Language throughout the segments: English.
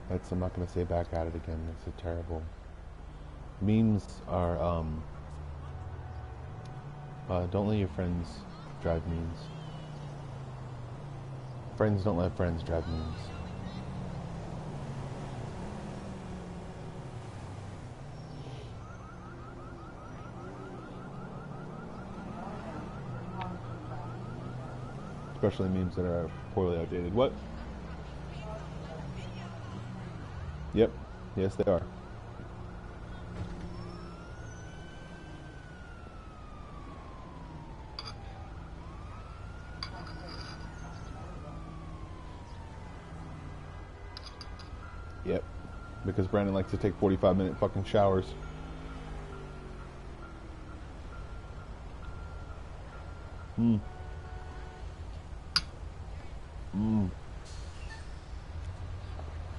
That's, I'm not gonna say back at it again. It's a terrible. Memes are, don't let your friends drive memes. Friends don't let friends drive memes. Especially memes that are poorly outdated. What? Yep. Yes, they are. Yep. Because Brandon likes to take 45-minute fucking showers.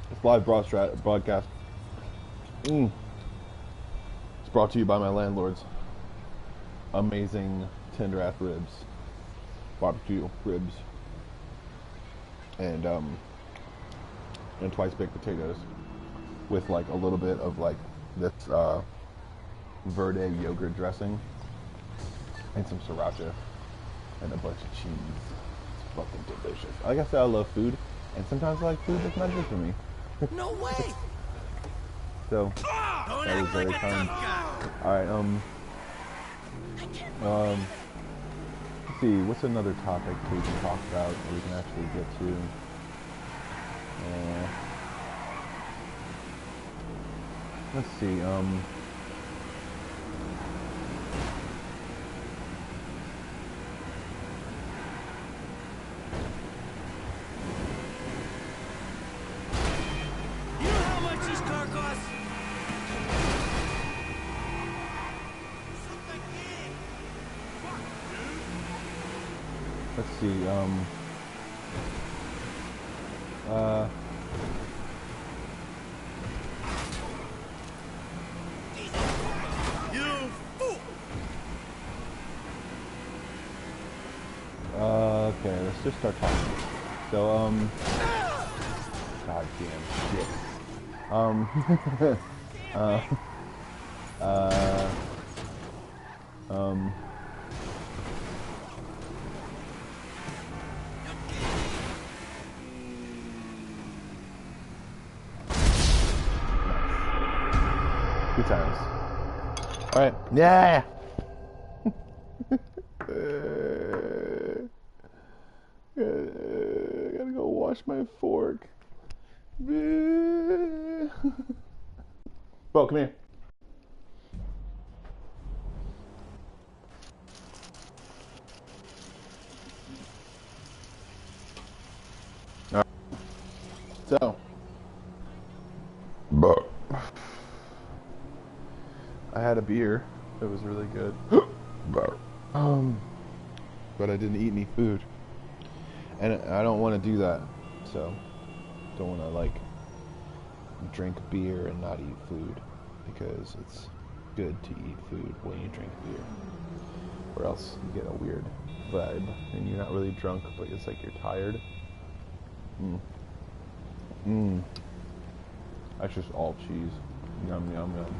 This live broadcast. It's brought to you by my landlord's amazing tender-ass ribs. Barbecue ribs. And twice baked potatoes with like a little bit of like this verde yogurt dressing and some sriracha and a bunch of cheese. It's fucking delicious. Like I said, I love food, and sometimes I like food that's not good for me. No way. So that was very kind. All right, let's see. What's another topic we can talk about that we can actually get to? Let's see, You know how much this car costs? let's see, okay, let's just start talking. So, god damn shit. Good times. Alright, yeah! I gotta go wash my fork. Bo, come here. Alright. So. Bo. I had a beer. It was really good. But I didn't eat any food. And I don't want to do that. So, don't want to, like, drink beer and not eat food. Because it's good to eat food when you drink beer. Or else you get a weird vibe. And you're not really drunk, but it's like you're tired. That's just all cheese. Yum, yum, yum.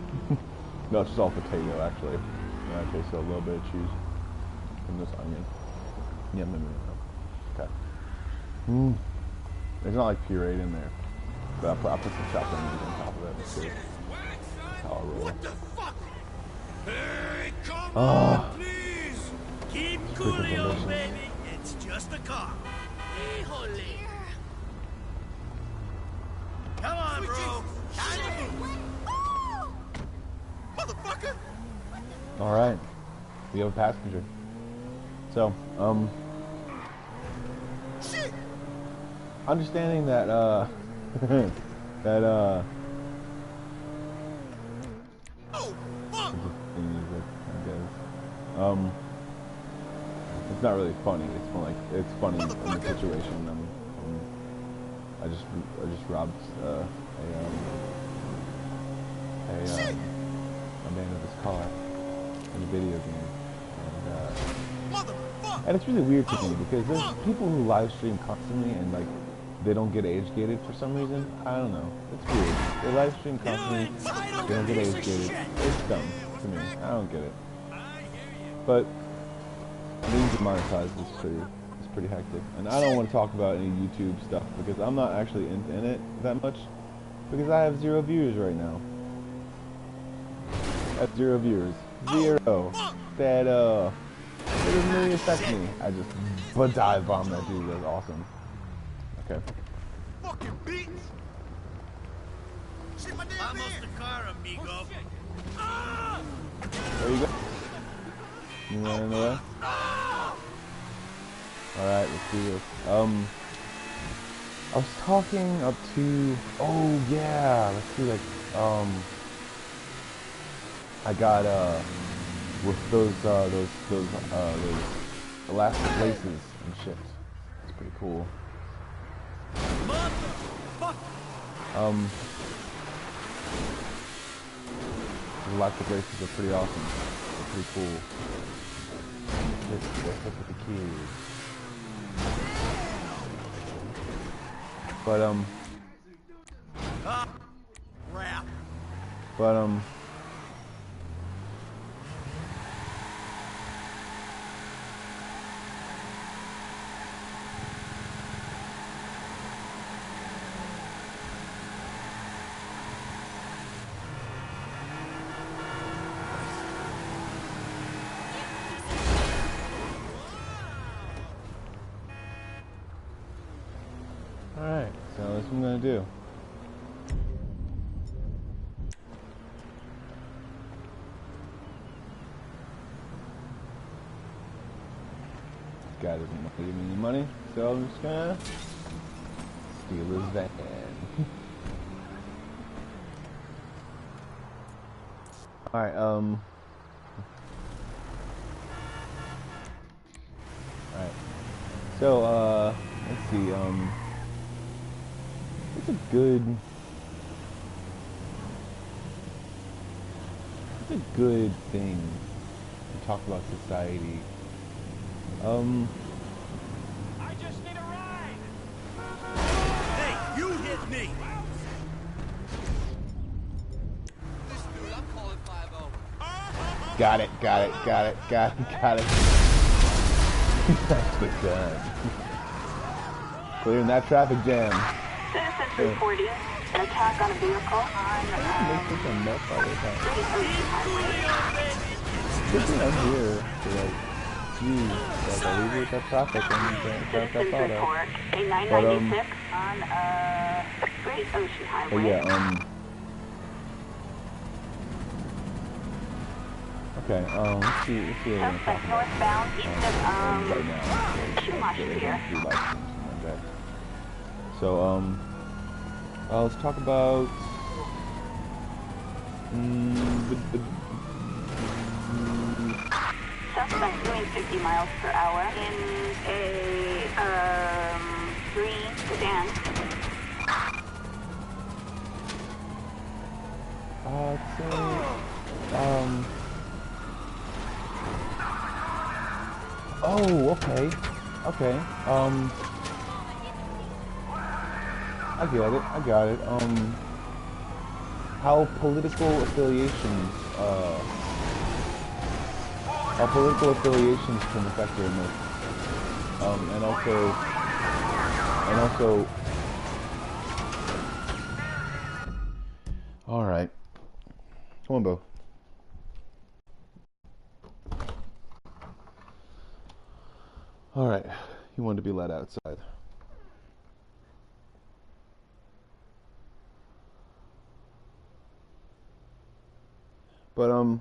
No, it's just all potato, actually. And I taste a little bit of cheese from this onion. Yum, yum, yum. Okay. There's not like pureed in there. But I'll put some chopped onions on top of it. Let's see. That's how I roll. What the fuck? Hey, come on, please. Keep coolio, baby. It's just a car. Híjole. Come on, bro. Motherfucker. All right. We have a passenger. So, Shit. understanding that, that, oh, fuck. it's not really funny. It's more like, it's funny in the situation. I just robbed, a man with his car in a video game. And it's really weird to me because there's people who live stream constantly and like they don't get age gated for some reason. I don't know. It's weird. They live stream You constantly. entitled They don't get piece age of gated. shit. It's dumb to me. I don't get it. I hear you. But being demonetized is pretty hectic. And I don't want to talk about any YouTube stuff because I'm not actually in it that much because I have 0 viewers right now. I have 0 viewers. 0. That it doesn't really affect me. I just dive bomb that dude. That's awesome. Okay. Fucking beats. Shit, my damn Vamos the car, amigo. There you go. You want in the way? Alright, let's do this. I was talking up to, oh yeah, let's see, like, I got, with those elastic laces and shit. It's pretty cool. The elastic laces are pretty awesome. They're pretty cool. Let's hit with the keys. But alright, so that's what I'm gonna do. This guy doesn't want to give me any money, so I'm just gonna steal his van. Alright, alright. So, let's see, it's a good thing to talk about society. I just need a ride. Hey, you hit me. This dude, I'm calling 5-0. Got it. Nicely done. Clearing that traffic jam. Citizens reporting an attack on a vehicle on Good thing I'm here to like see that I leave with that traffic and grab that auto. report a 996 on Great Ocean Highway. But yeah, okay, let's see what we're gonna talk about. Northbound east of Right now, Schumacher here. So, let's talk about Suspect doing 50 miles per hour in a green sedan. I'd say, oh, okay, I got it, how political affiliations can affect your emotions, and also, all right, come on, Bo. All right, he wanted to be let outside. But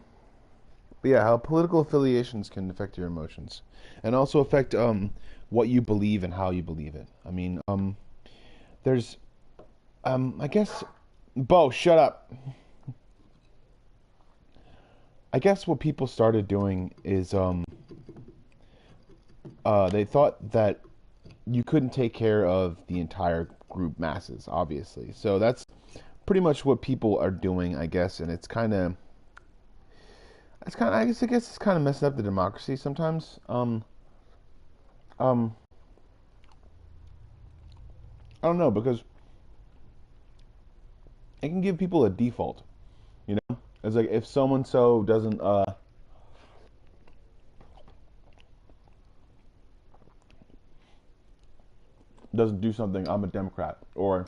yeah, how political affiliations can affect your emotions, and also affect what you believe and how you believe it. I mean, there's I guess, Bo, shut up. I guess what people started doing is they thought that you couldn't take care of the entire group masses, obviously. So that's pretty much what people are doing, I guess, and I guess it's kind of messing up the democracy sometimes. I don't know, because it can give people a default, you know? It's like if someone so doesn't do something, I'm a Democrat, or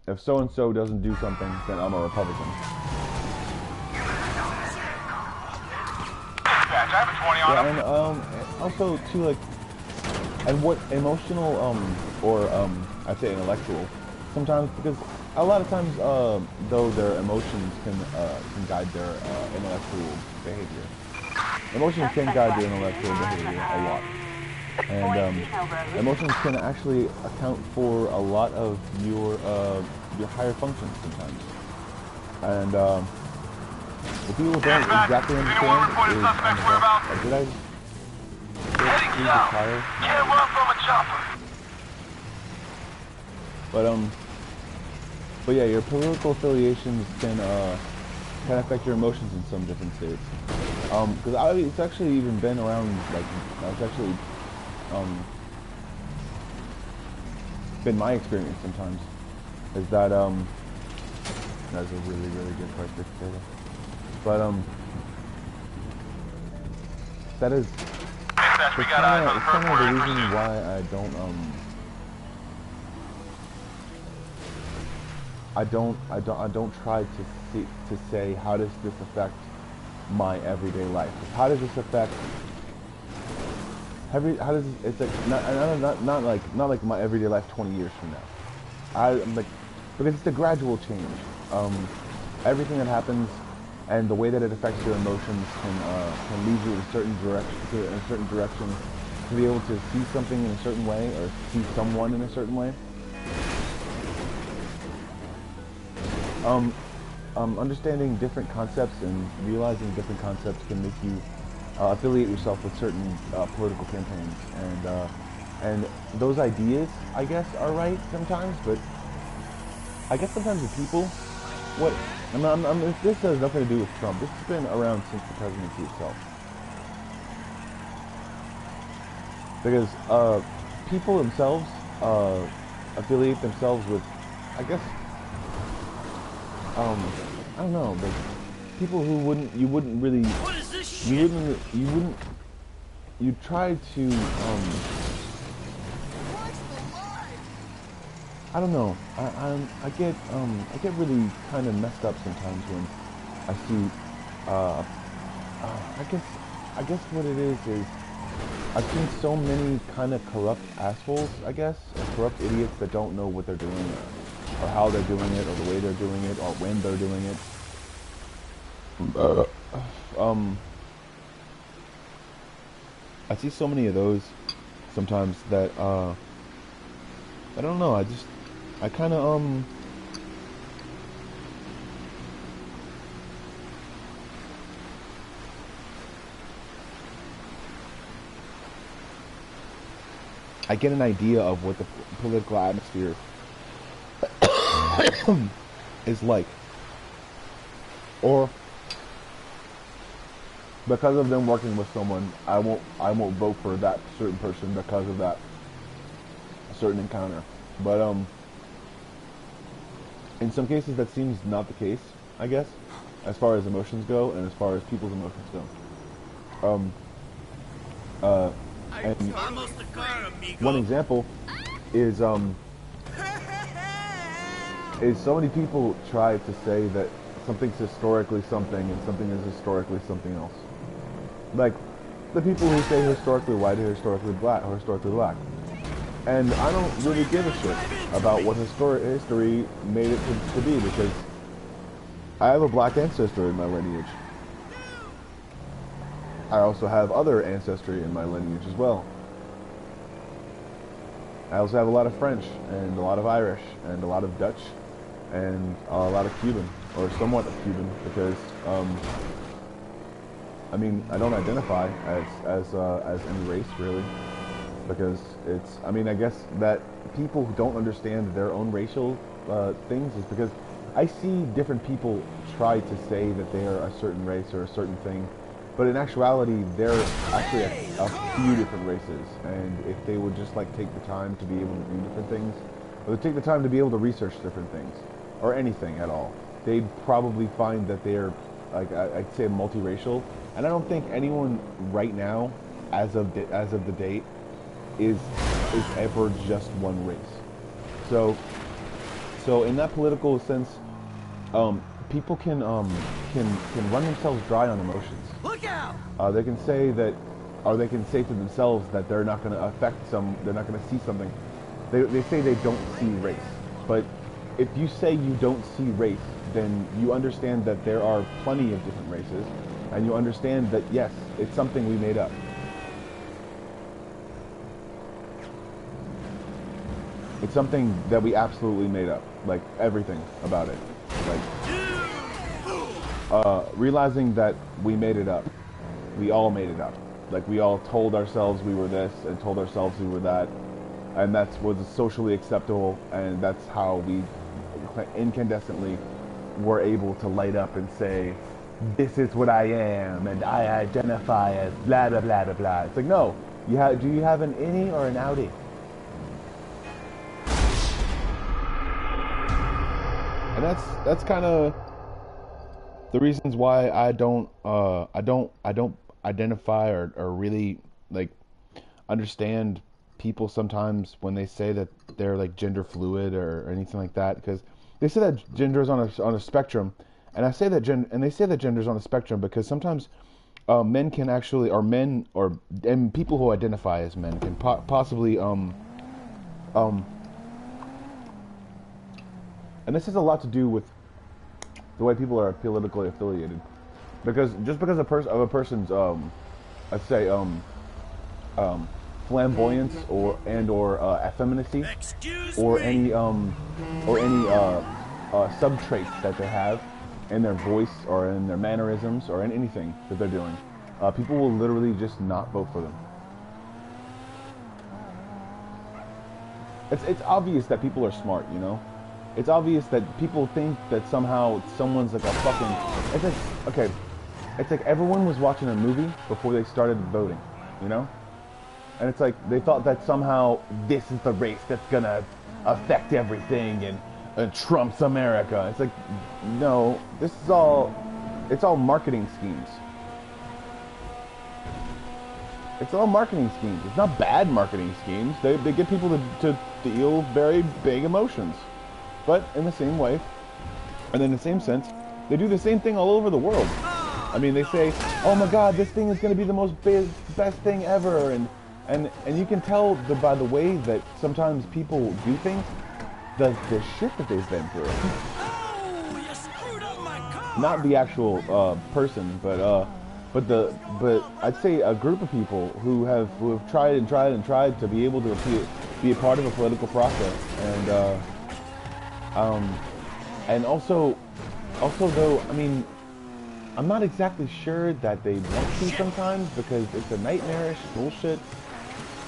if so and so doesn't do something, then I'm a Republican. Yeah, and also too, like, and what emotional or I'd say intellectual sometimes, because a lot of times though their emotions can guide their intellectual behavior. Emotions can guide their intellectual behavior a lot. And emotions can actually account for a lot of your higher functions sometimes. And what people don't exactly understand is, did I just leave the tire? Can't run from a chopper. But yeah, your political affiliations can affect your emotions in some different states. Because it's actually even been around, like, it's actually been my experience sometimes, is that that's a really, really good price for potato. But that is it's kind of the reason why I don't try to say how does this affect my everyday life. How does this affect it's like not like my everyday life 20 years from now. I'm like, because it's a gradual change. Everything that happens and the way that it affects your emotions can lead you in a certain direction to be able to see something in a certain way or see someone in a certain way. Understanding different concepts and realizing different concepts can make you affiliate yourself with certain political campaigns, and those ideas, I guess, are right sometimes, but I guess sometimes the people, this has nothing to do with Trump. This has been around since the presidency itself. Because people themselves affiliate themselves with, I guess, I don't know, but people who you wouldn't really, What is this shit? you try to, I don't know, I get really kind of messed up sometimes when I see, I guess what it is I've seen so many kind of corrupt assholes, I guess, or corrupt idiots that don't know what they're doing, or how they're doing it, or the way they're doing it, or when they're doing it. I see so many of those sometimes that I don't know. I kind of I get an idea of what the political atmosphere is like, or because of them working with someone, I won't vote for that certain person because of that certain encounter. But in some cases that seems not the case, I guess, as far as emotions go and as far as people's emotions go. And Almost a car, amigo. one example is so many people try to say that something's historically something and something is historically something else. Like the people who say historically white or historically black or historically black. And I don't really give a shit about what history made it to be, because I have a black ancestor in my lineage. I also have other ancestry in my lineage as well. I also have a lot of French and a lot of Irish and a lot of Dutch and a lot of Cuban, or somewhat of Cuban, because I mean, I don't identify as any race really, because it's, I mean, I guess that people who don't understand their own racial things is because I see different people try to say that they are a certain race or a certain thing, but in actuality, they're actually a few different races, and if they would just like take the time to be able to do different things, or they take the time to be able to research different things, or anything at all, they'd probably find that they're, like, I'd say multiracial. And I don't think anyone right now, as of the date, is ever just one race. So in that political sense, people can run themselves dry on emotions. Look out! They can say that, or they can say to themselves that they're not going to they're not going to see something. They say they don't see race. But if you say you don't see race, then you understand that there are plenty of different races, and you understand that, yes, it's something we made up. It's something that we absolutely made up, like everything about it. Like, realizing that we made it up. We all made it up. Like, we all told ourselves we were this and told ourselves we were that, and that's was socially acceptable, and that's how we incandescently were able to light up and say, this is what I am, and I identify as blah blah blah blah blah. It's like, no, do you have an innie or an outie? And that's kind of the reasons why I don't identify or really, like, understand people sometimes when they say that they're, like, gender fluid or anything like that, because they say that gender is on a spectrum, and they say that gender is on a spectrum because sometimes men can actually, and people who identify as men can possibly and this has a lot to do with the way people are politically affiliated, because just because a person's let's say flamboyance or effeminacy, or any sub traits that they have in their voice or in their mannerisms or in anything that they're doing, people will literally just not vote for them. It's obvious that people are smart, you know. It's obvious that people think that somehow someone's like a fucking... It's like, okay, it's like everyone was watching a movie before they started voting, you know? And it's like they thought that somehow this is the race that's gonna affect everything and Trump's America. It's like, no, it's all marketing schemes. It's all marketing schemes. It's not bad marketing schemes. They get people to feel very big emotions. But in the same way, and in the same sense, they do the same thing all over the world. I mean, they say, oh my god, this thing is going to be the most best thing ever. And you can tell by the way that sometimes people do things, the shit that they've been through. Oh, you screwed up my car. Not the actual person, but I'd say a group of people who have tried to be able to be a part of a political process, and also though, I mean, I'm not exactly sure that they want to sometimes, because it's a nightmarish bullshit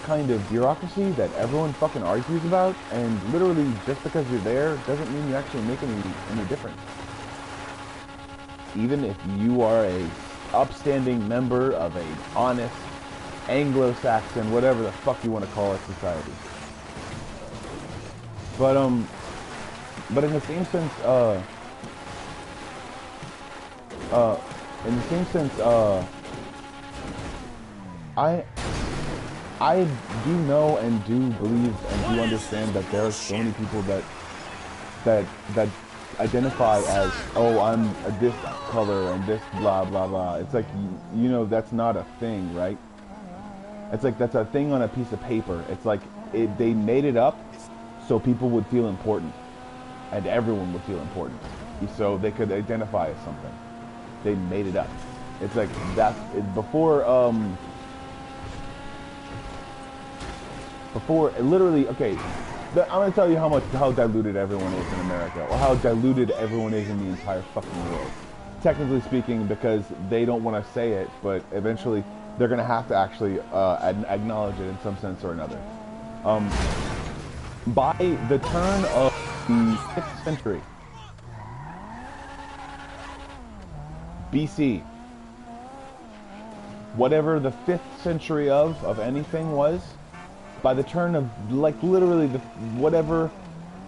kind of bureaucracy that everyone fucking argues about, and literally just because you're there doesn't mean you actually make any difference. Even if you are a upstanding member of a honest Anglo-Saxon, whatever the fuck you want to call it, society. But in the same sense, I do know and do believe and do understand that there are so many people that identify as, oh, I'm this color and this blah blah blah. It's like, you know, that's not a thing, right? It's like that's a thing on a piece of paper. It's like they made it up so people would feel important, and everyone would feel important, so they could identify as something. They made it up. It's like that's before literally, okay, I'm going to tell you how diluted everyone is in America, or how diluted everyone is in the entire fucking world. Technically speaking, because they don't want to say it, but eventually they're going to have to actually acknowledge it in some sense or another. By the turn of the 6th century BC, whatever the 5th century of anything was, by the turn of, like, literally whatever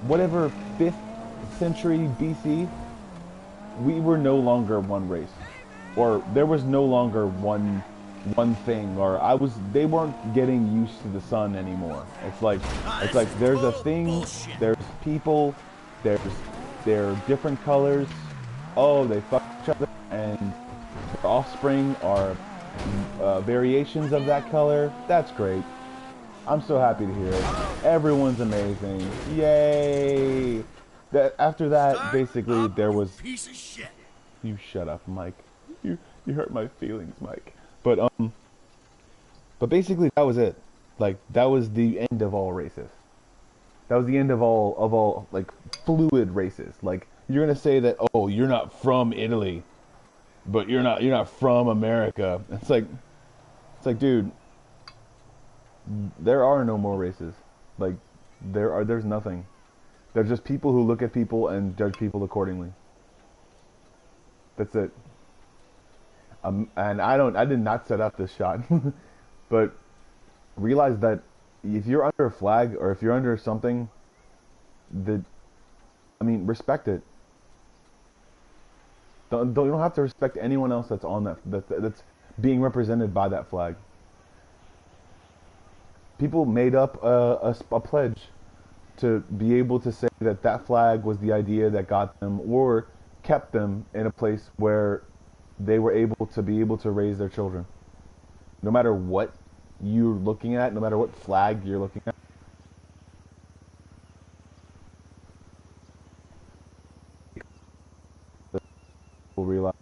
whatever 5th century BC, we were no longer one race, or there was no longer one thing, or they weren't getting used to the sun anymore. It's like there's a thing, there's people, there are different colors. Oh, they fuck each other, and their offspring are variations of that color. That's great. I'm so happy to hear it. Everyone's amazing. Yay! After that, basically, there was... Piece of shit. You shut up, Mike. You hurt my feelings, Mike. But basically, that was it. Like, that was the end of all races. That was the end of all like, fluid races. Like, you're gonna say that, oh, you're not from Italy, but you're not from America. It's like, dude, there are no more races. Like, there's nothing. There's just people who look at people and judge people accordingly. That's it. And I did not set up this shot, but realize that if you're under a flag or if you're under something, respect it. You don't have to respect anyone else that's on that's being represented by that flag. People made up a pledge to be able to say that flag was the idea that got them or kept them in a place where they were able to raise their children. No matter what you're looking at, no matter what flag you're looking at. People realize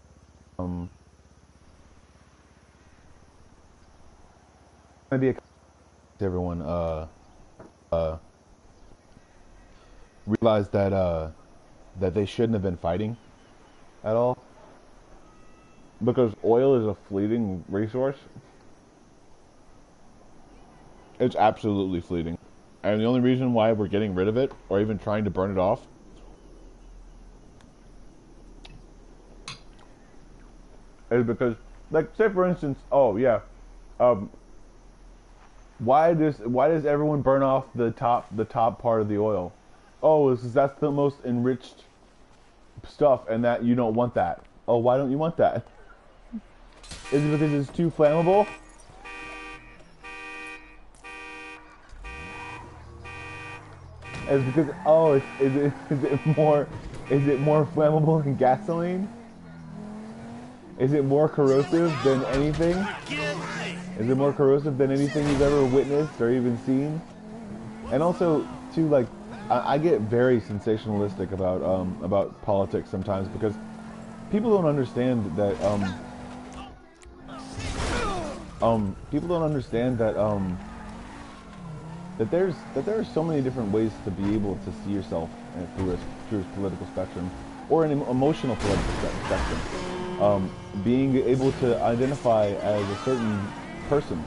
everyone realize that they shouldn't have been fighting at all, because oil is a fleeting resource. It's absolutely fleeting, and the only reason why we're getting rid of it or even trying to burn it off is because, like, say for instance, why does everyone burn off the top part of the oil? Oh, it's 'cause that's the most enriched stuff, and that you don't want that. Oh, why don't you want that? Is it because it's too flammable? It's because, is it more flammable than gasoline? Is it more corrosive than anything? Is it more corrosive than anything you've ever witnessed or even seen? And also, too, like, I get very sensationalistic about politics sometimes, because people don't understand that that there are so many different ways to be able to see yourself through a political spectrum, or an emotional political spectrum. Being able to identify as a certain person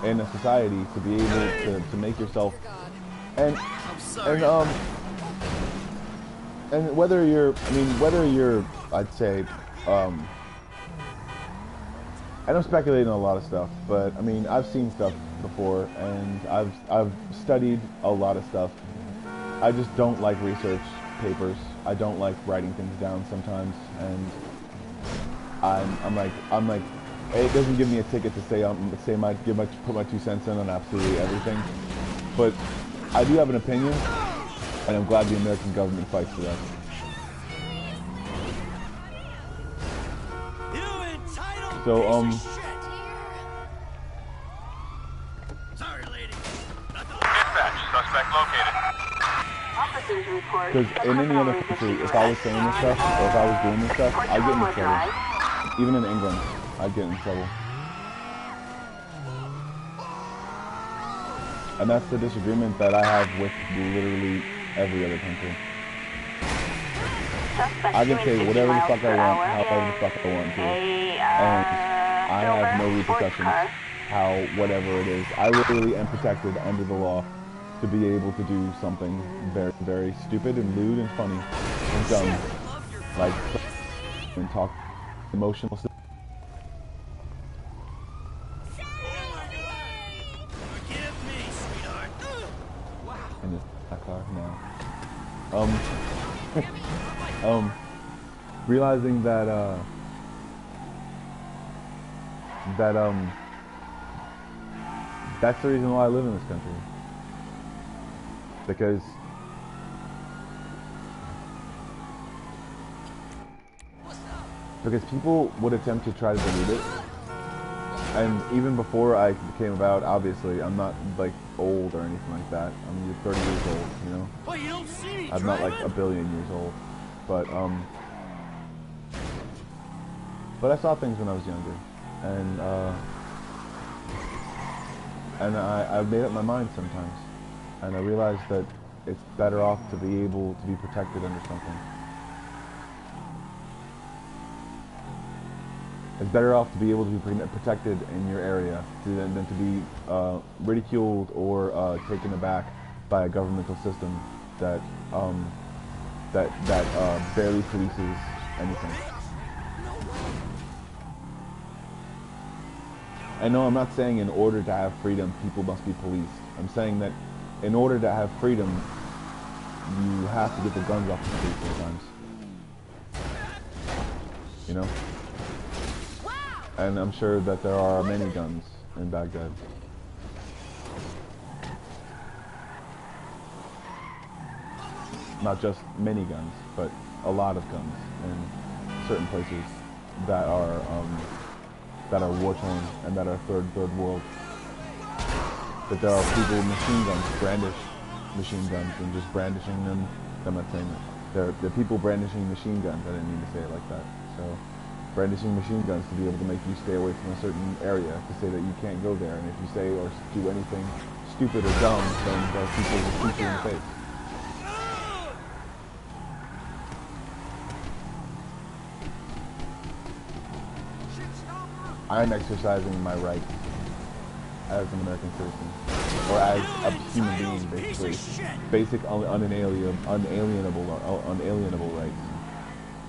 in a society, to be able to make yourself, and whether you're, I'd say, I don't speculate on a lot of stuff, but I mean, I've seen stuff before, and I've studied a lot of stuff. I just don't like research papers. I don't like writing things down sometimes, and I'm like, it doesn't give me a ticket to put my 2 cents in on absolutely everything, but I do have an opinion, and I'm glad the American government fights for that. So, Sorry, lady. Dispatch, suspect located. Officers report. because in any other country, if I was saying this stuff, or if I was doing this stuff, I'd get in trouble. Even in England, I'd get in trouble. And that's the disagreement that I have with literally every other country. I can say whatever the fuck I want, however the fuck I want to, and I have no repercussions. How, whatever it is, I literally am protected under the law to be able to do something very, very stupid and lewd and funny and dumb, like, and talk emotional stuff. Forgive me, sweetheart. Wow. In this car now. Realizing that that's the reason why I live in this country. Because people would attempt to try to delete it. And even before I came about, obviously, I'm not like old or anything like that. I'm 30 years old, you know? Well, you don't see me, I'm not like a billion years old. But I saw things when I was younger. And I made up my mind sometimes. And I realized that it's better off to be able to be protected under something. It's better off to be able to be protected in your area than to be ridiculed or taken aback by a governmental system that barely produces anything. And no, I'm not saying in order to have freedom, people must be policed. I'm saying that in order to have freedom, you have to get the guns off the street sometimes. You know? And I'm sure that there are many guns in Baghdad. Not just many guns, but a lot of guns in certain places that are war-torn and that are third world. That there are people with machine guns, brandish machine guns, and just brandishing them. I'm not saying that. There are people brandishing machine guns. I didn't mean to say it like that. So, brandishing machine guns to be able to make you stay away from a certain area, to say that you can't go there, and if you say or do anything stupid or dumb, then those people will shoot you in the face. I'm exercising my rights as an American citizen, or as a human being, basically. Basic, unalienable rights.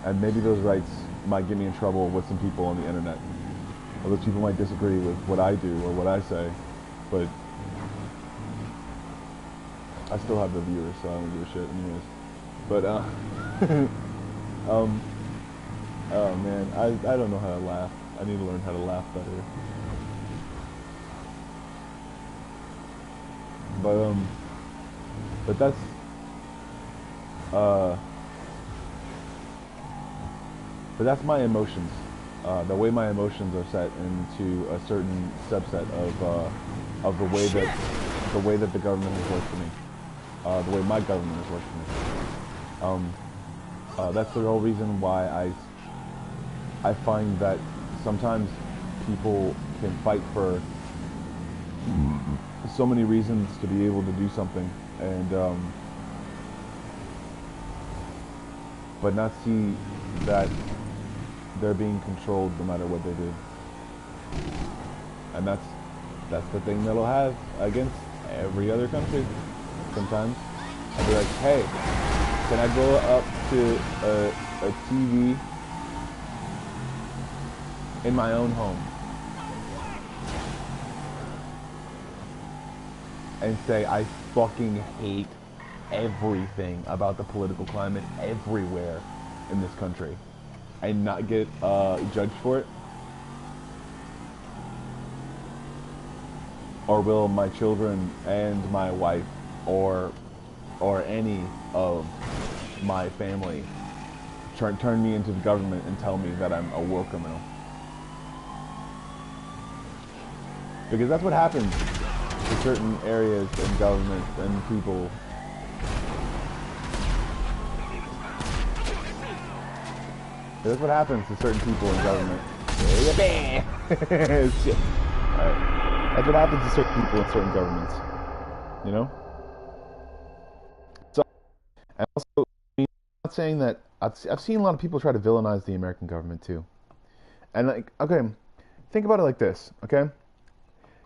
And maybe those rights might get me in trouble with some people on the internet. Or those people might disagree with what I do or what I say, but I still have the viewers, so I don't give a shit anyways. But, oh man, I don't know how to laugh. I need to learn how to laugh better. But that's, but that's my emotions. The way my emotions are set into a certain subset of the way that the government has worked for me, the way my government has worked for me. That's the whole reason why I find that sometimes people can fight for so many reasons to be able to do something, and but not see that they're being controlled no matter what they do. And that's the thing that I'll have against every other country. Sometimes I'll be like, hey, can I go up to a TV in my own home and say I fucking hate everything about the political climate everywhere in this country, and not get judged for it? Or will my children and my wife or any of my family turn me into the government and tell me that I'm a war criminal? Because that's what happens to certain areas and governments and people. That's what happens to certain people in government. Shit. Alright. That's what happens to certain people in certain governments. You know? So, and also, I'm not saying that, I've seen a lot of people try to villainize the American government too. And like, okay, think about it like this, okay?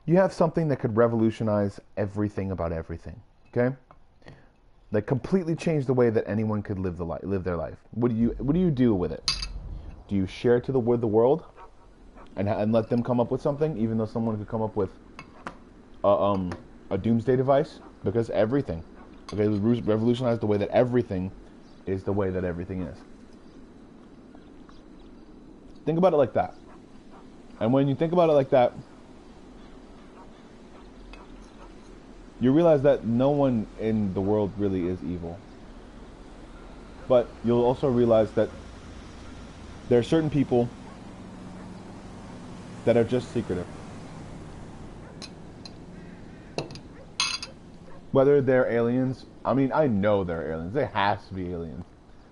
You have something that could revolutionize everything about everything, okay? Like completely change the way that anyone could live their life. What do you do with it? Do you share it to the world and let them come up with something, even though someone could come up with a doomsday device? Because everything, okay, it revolutionized the way that everything is the way that everything is. Think about it like that. And when you think about it like that, you realize that no one in the world really is evil. But you'll also realize that there are certain people that are just secretive. Whether they're aliens, I mean, I know they're aliens. There has to be aliens.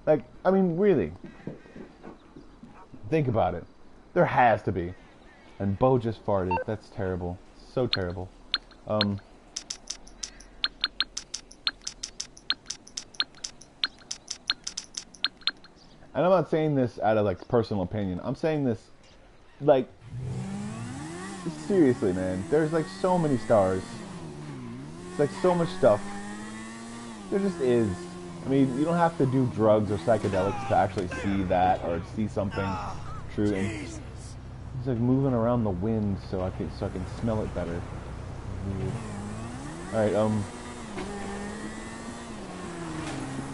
Like, I mean, really. Think about it. There has to be. And Bo just farted. That's terrible. So terrible. And I'm not saying this out of, like, personal opinion. I'm saying this, like, seriously, man. There's, like, so many stars. It's like so much stuff. There just is. I mean, you don't have to do drugs or psychedelics to actually see that or see something true. And it's like moving around the wind so I can smell it better. All right,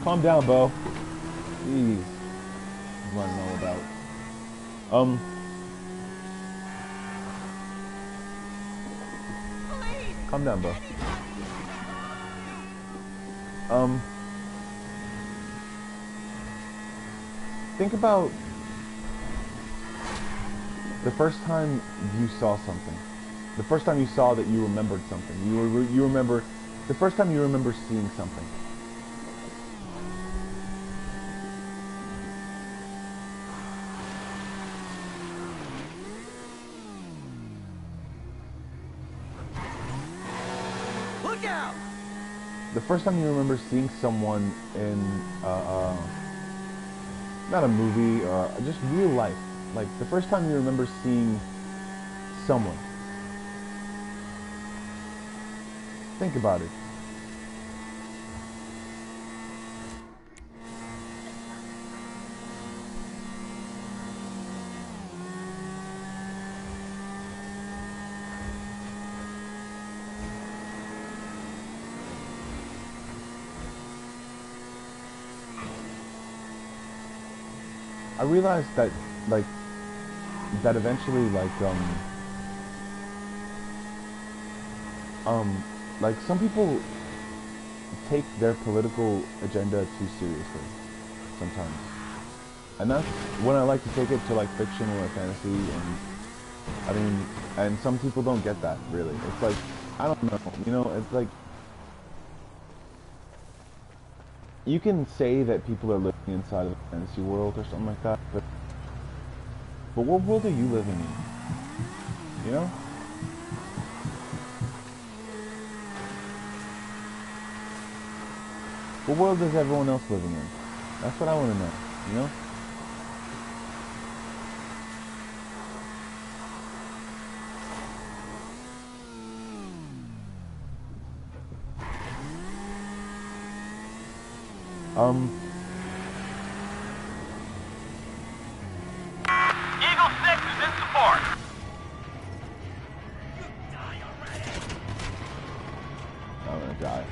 calm down, Bo. Jeez, I'm running all about. Calm down, Bo. Think about the first time you saw something. The first time you saw that you remembered something. You remember the first time you remember seeing something. Look out! The first time you remember seeing someone in not a movie or just real life. Like the first time you remember seeing someone. Think about it. I realized that, like, that eventually, like some people take their political agenda too seriously sometimes, and that's when I like to take it to like fiction or fantasy. And I mean, and some people don't get that really. It's like, I don't know, you know, it's like you can say that people are living inside of a fantasy world or something like that, but what world are you living in? You know? What world is everyone else living in? That's what I want to know, you know? Eagle 6 is in support. I'm gonna die.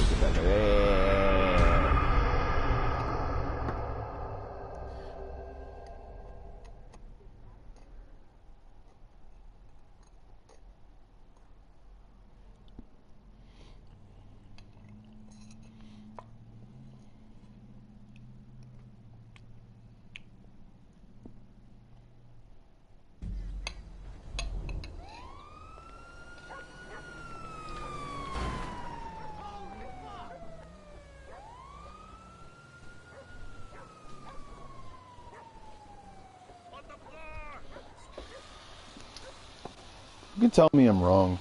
Get that guy. You can tell me I'm wrong.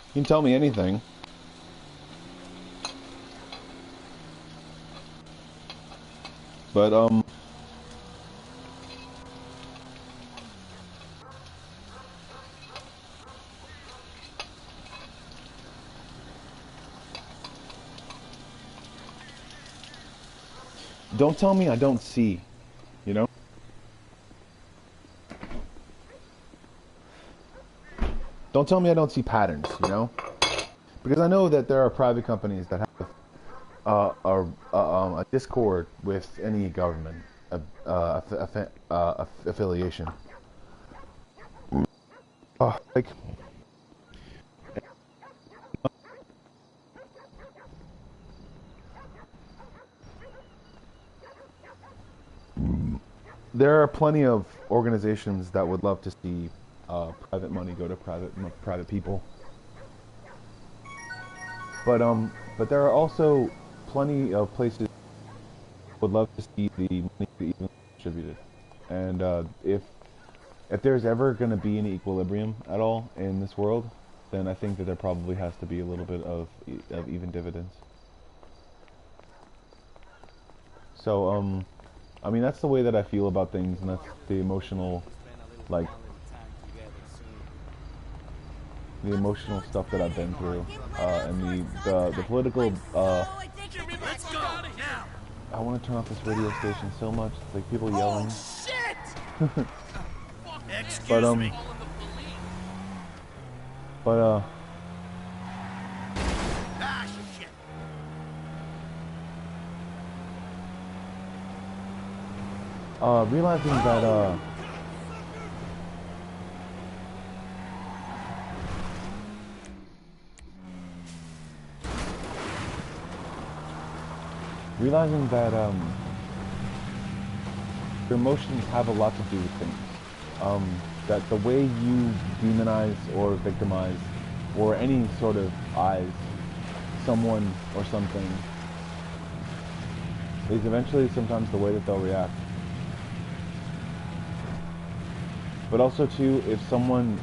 You can tell me anything. But, don't tell me I don't see, you know? Don't tell me I don't see patterns, you know? Because I know that there are private companies that have a discord with any government affiliation. Like, there are plenty of organizations that would love to see private money go to private people. But there are also plenty of places that would love to see the money be evenly distributed. And if there's ever going to be an equilibrium at all in this world, then I think that there probably has to be a little bit of even dividends. So, I mean, that's the way that I feel about things, and that's the emotional, like, the emotional stuff that I've been through, and the political, Let's go now. I want to turn off this radio station so much, it's like people yelling. Oh, shit! Excuse But, me. but, Ah, shit. realizing that, your emotions have a lot to do with things. That the way you demonize or victimize or any sort of eyes someone or something is eventually sometimes the way that they'll react. But also too, if someone's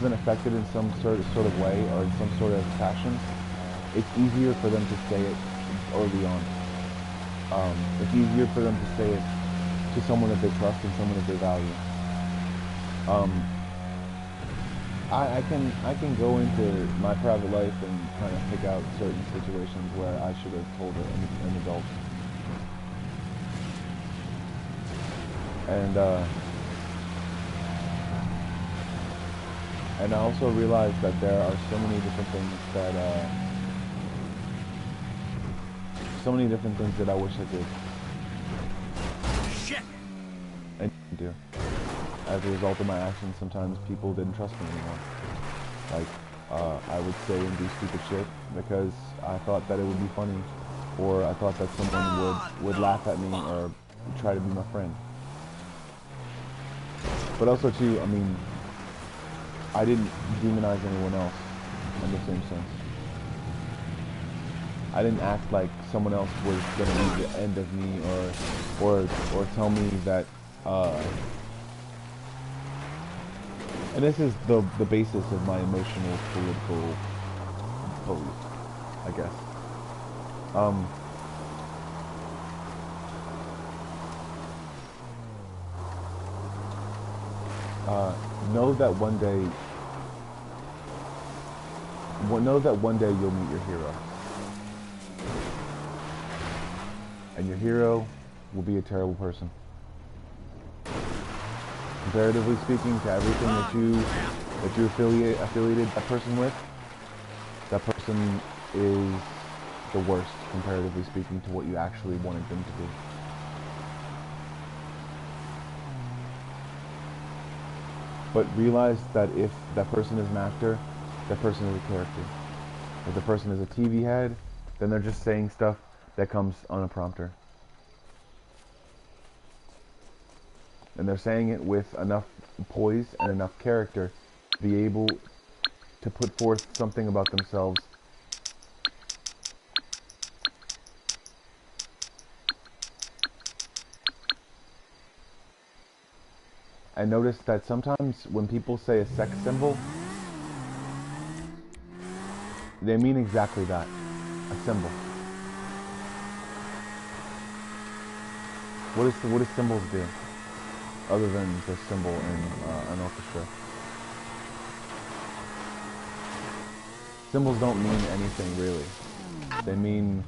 been affected in some sort of way or in some sort of fashion, it's easier for them to say it early on. It's easier for them to say it to someone that they trust and someone that they value. I can go into my private life and kind of pick out certain situations where I should have told an adult. And I also realized that there are so many different things that I wish I did. Shit! And didn't do. As a result of my actions, sometimes people didn't trust me anymore. Like, I would say and do stupid shit because I thought that it would be funny, or I thought that someone would laugh at me or try to be my friend. But also too, I mean, I didn't demonize anyone else in the same sense. I didn't act like someone else was gonna be the end of me, or tell me that. And this is the basis of my emotional political belief, I guess. Know that one day you'll meet your hero. And your hero will be a terrible person. Comparatively speaking to everything that you affiliated that person with, that person is the worst, comparatively speaking to what you actually wanted them to be. But realize that if that person is an actor, that person is a character. If the person is a TV head, then they're just saying stuff that comes on a prompter. And they're saying it with enough poise and enough character to be able to put forth something about themselves and notice that sometimes when people say a sex symbol, they mean exactly that, a symbol. What does symbols do, other than the symbol in an orchestra? Symbols don't mean anything really. They mean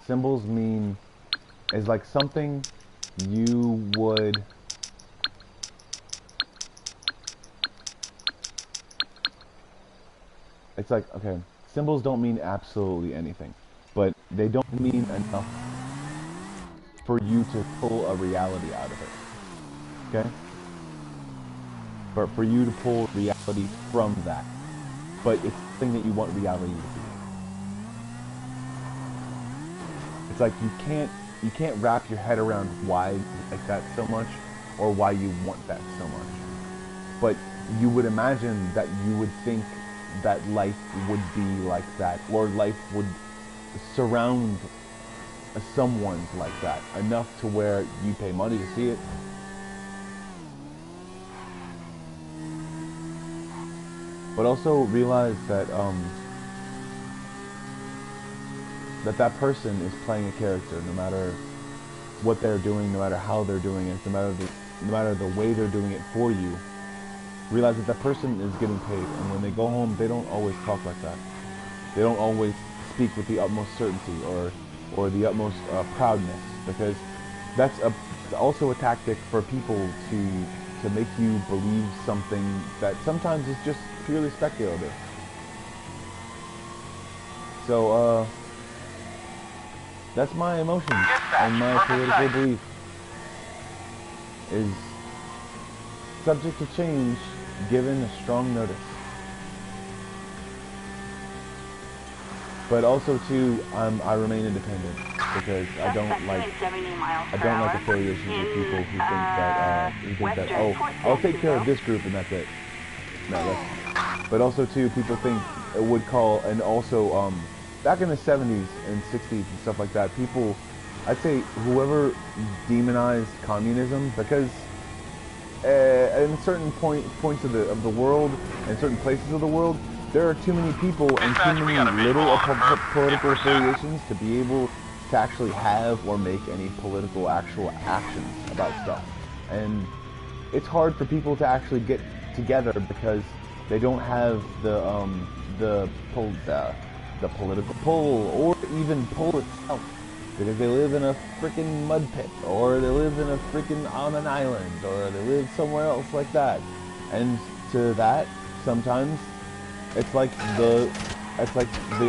symbols mean is like something you would it's like, okay, symbols don't mean absolutely anything, but they don't mean enough for you to pull a reality out of it, okay? But for you to pull reality from that, but it's something that you want reality to be. It's like you can't wrap your head around why you like that so much, or why you want that so much. But you would imagine that you would think that life would be like that, or life would surround someone like that enough to where you pay money to see it. But also realize that that person is playing a character, no matter what they're doing, no matter how they're doing it, no matter the way they're doing it for you. Realize that person is getting paid, and when they go home, they don't always talk like that. They don't always speak with the utmost certainty or the utmost proudness, because that's also a tactic for people to make you believe something that sometimes is just purely speculative. So that's my emotions and my political belief is subject to change given a strong notice. But also too, I remain independent because I don't like affiliations with people who think that oh, I'll take care of this group and that's it. No, but also too, people think it would call, and also back in the 70s and 60s and stuff like that, people, I'd say whoever demonized communism, because in certain points of the world and certain places of the world, there are too many people and too many little political affiliations to be able to actually have or make any political actual actions about stuff. And it's hard for people to actually get together because they don't have the political pull, or even pull itself, because they live in a freaking mud pit, or they live in a freaking on an island, or they live somewhere else like that. And to that, sometimes it's like the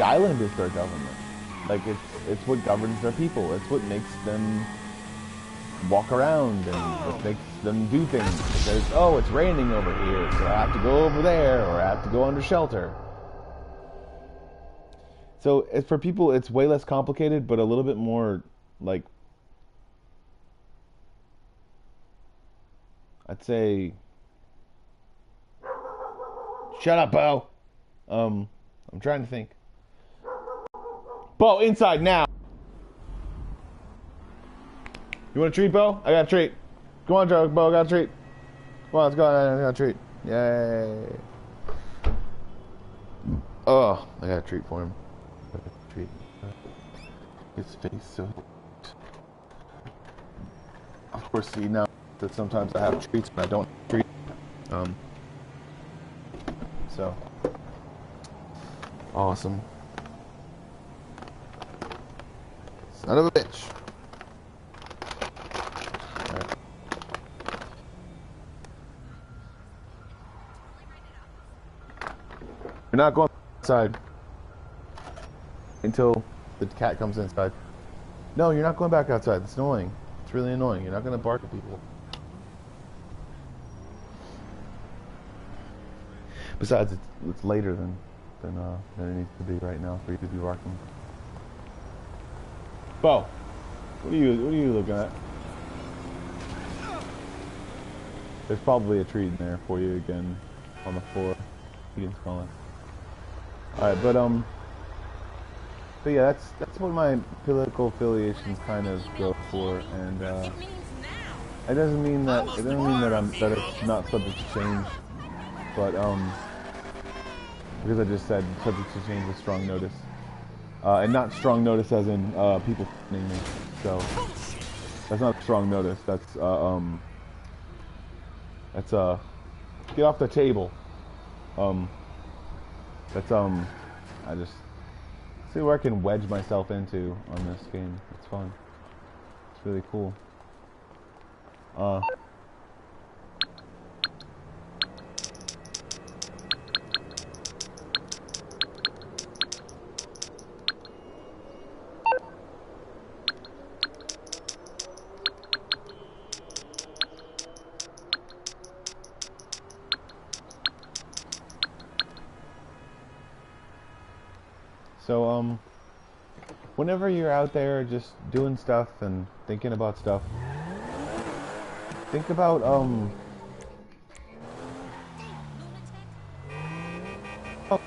island is their government. Like it's what governs their people. It's what makes them walk around, and it makes them do things because, oh, it's raining over here, so I have to go over there, or I have to go under shelter. So for people, it's way less complicated, but a little bit more, like, I'd say, shut up, Bo. I'm trying to think. Bo, inside now. You want a treat, Bo? I got a treat. Come on, Joe. Bo, I got a treat. Come on, let's go. I got a treat. Yay. Oh, I got a treat for him. Treat. His face so. Of course, you know that sometimes I have treats, but I don't have treats. So. Awesome. Son of a bitch. Right. You're not going outside until the cat comes inside. No, you're not going back outside. It's annoying. It's really annoying. You're not going to bark at people. Besides, it's later than it needs to be right now for you to be barking. Bo, what are you looking at? There's probably a treat in there for you again on the floor. You can smell it. All right, but yeah, that's what my political affiliations kind of go for, and it doesn't mean that it's not subject to change, but because I just said subject to change with strong notice, and not strong notice as in people f***ing me. So that's not strong notice. That's get off the table. I just see where I can wedge myself into on this game. It's fun. It's really cool. So, whenever you're out there just doing stuff and thinking about stuff, think about,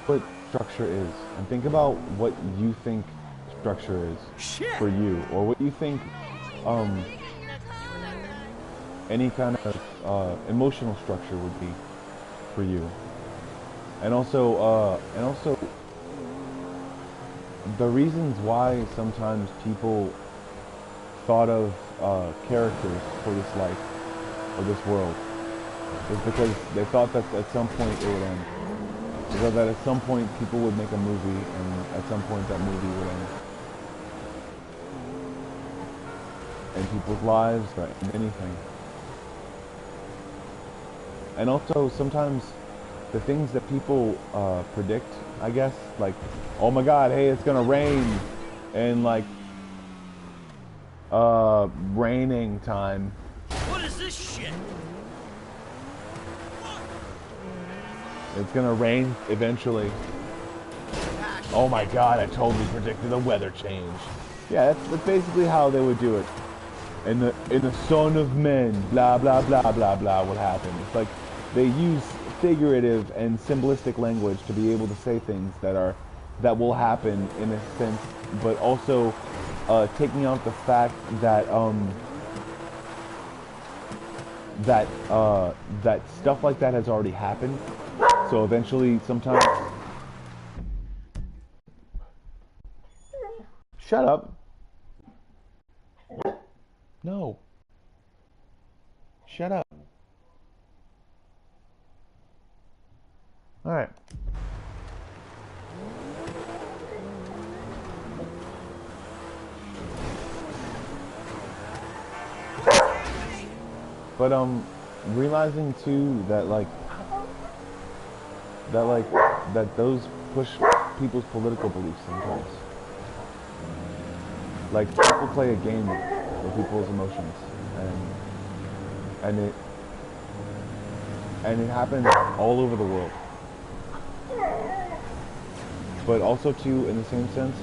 what structure is, and think about what you think structure is for you, or what you think, any kind of, emotional structure would be for you. And also, the reasons why sometimes people thought of characters for this life or this world is because they thought that at some point it would end. They thought that at some point people would make a movie, and at some point that movie would end. And people's lives, right, and anything. And also sometimes the things that people predict, I guess, like, oh my god, hey, it's gonna rain, and like raining time. What is this shit? It's gonna rain eventually. Oh my god, I totally predicted a weather change. Yeah, that's basically how they would do it. In the Son of Men, blah blah blah blah blah would happen. It's like they use figurative and symbolistic language to be able to say things that will happen in a sense, but also taking out the fact that that stuff like that has already happened. So eventually, sometimes. Shut up. No. Shut up. Alright. But realizing too that that those push people's political beliefs sometimes. Like, people play a game with people's emotions, and it happens all over the world. But also too, in the same sense,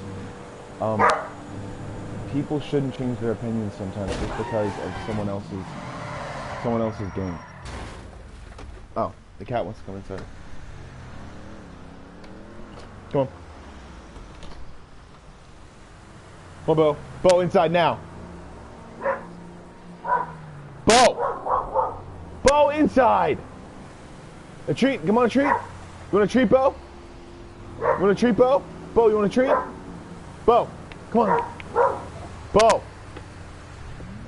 people shouldn't change their opinions sometimes just because of someone else's game. Oh, the cat wants to come inside. Come on. Come on, Bo. Bo, inside now. Bo! Bo, inside! A treat. Come on, a treat. You want a treat, Bo? You want a treat, Bo? Bo, you want a treat? Bo, come on. Bo!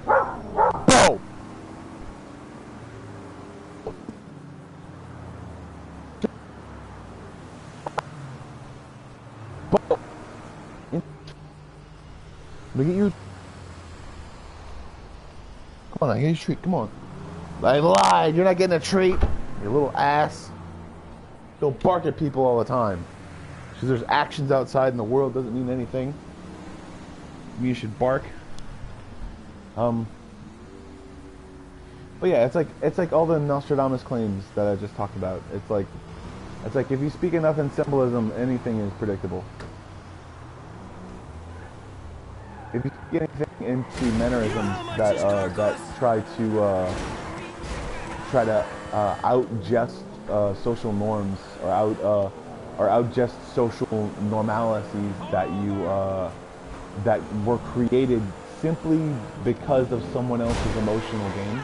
Bo! Bo! Look at you. Come on, I get you a treat. Come on. I lied. You're not getting a treat. You little ass. You'll bark at people all the time. Because there's actions outside in the world doesn't mean anything. You should bark. But yeah, it's like all the Nostradamus claims that I just talked about. It's like if you speak enough in symbolism, anything is predictable. If you speak anything into mannerisms that try to out-jest social norms or out-jest social normalities that were created simply because of someone else's emotional gain.